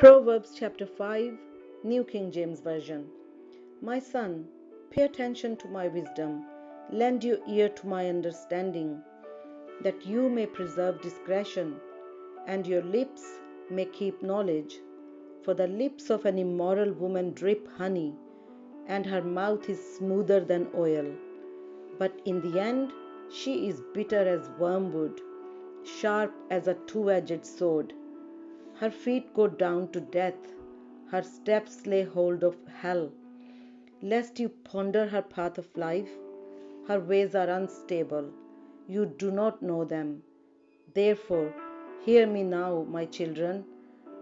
Proverbs chapter 5, New King James Version. My son, pay attention to my wisdom, lend your ear to my understanding, that you may preserve discretion, and your lips may keep knowledge. For the lips of an immoral woman drip honey, and her mouth is smoother than oil. But in the end, she is bitter as wormwood, sharp as a two-edged sword. Her feet go down to death, her steps lay hold of hell. Lest you ponder her path of life, her ways are unstable, you do not know them. Therefore, hear me now, my children,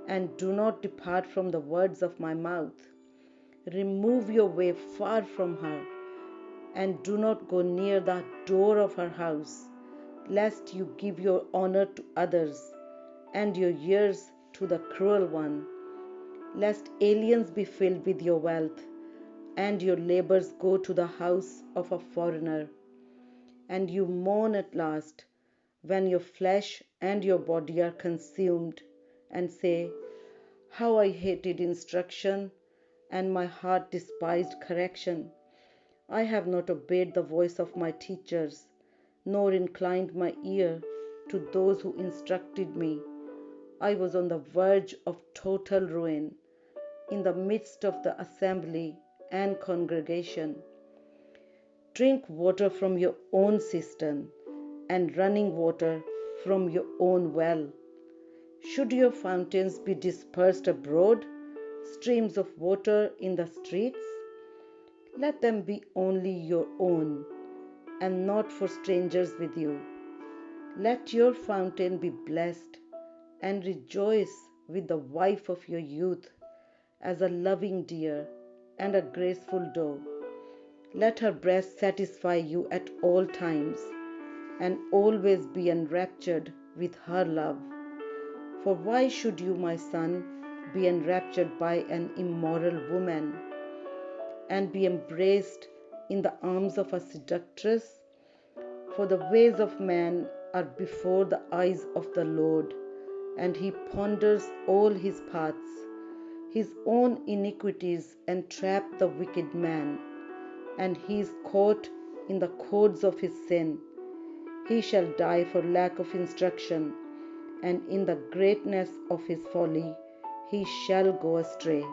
and do not depart from the words of my mouth. Remove your way far from her, and do not go near the door of her house, lest you give your honor to others, and your years to the cruel one, lest aliens be filled with your wealth, and your labors go to the house of a foreigner, and you mourn at last, when your flesh and your body are consumed, and say, How I hated instruction, and my heart despised correction. I have not obeyed the voice of my teachers, nor inclined my ear to those who instructed me. I was on the verge of total ruin, in the midst of the assembly and congregation. Drink water from your own cistern, and running water from your own well. Should your fountains be dispersed abroad, streams of water in the streets? Let them be only your own, and not for strangers with you. Let your fountain be blessed, and rejoice with the wife of your youth, as a loving deer and a graceful doe. Let her breast satisfy you at all times, and always be enraptured with her love. For why should you, my son, be enraptured by an immoral woman, and be embraced in the arms of a seductress? For the ways of man are before the eyes of the Lord, and he ponders all his paths. His own iniquities entrap the wicked man, and he is caught in the cords of his sin. He shall die for lack of instruction, and in the greatness of his folly he shall go astray.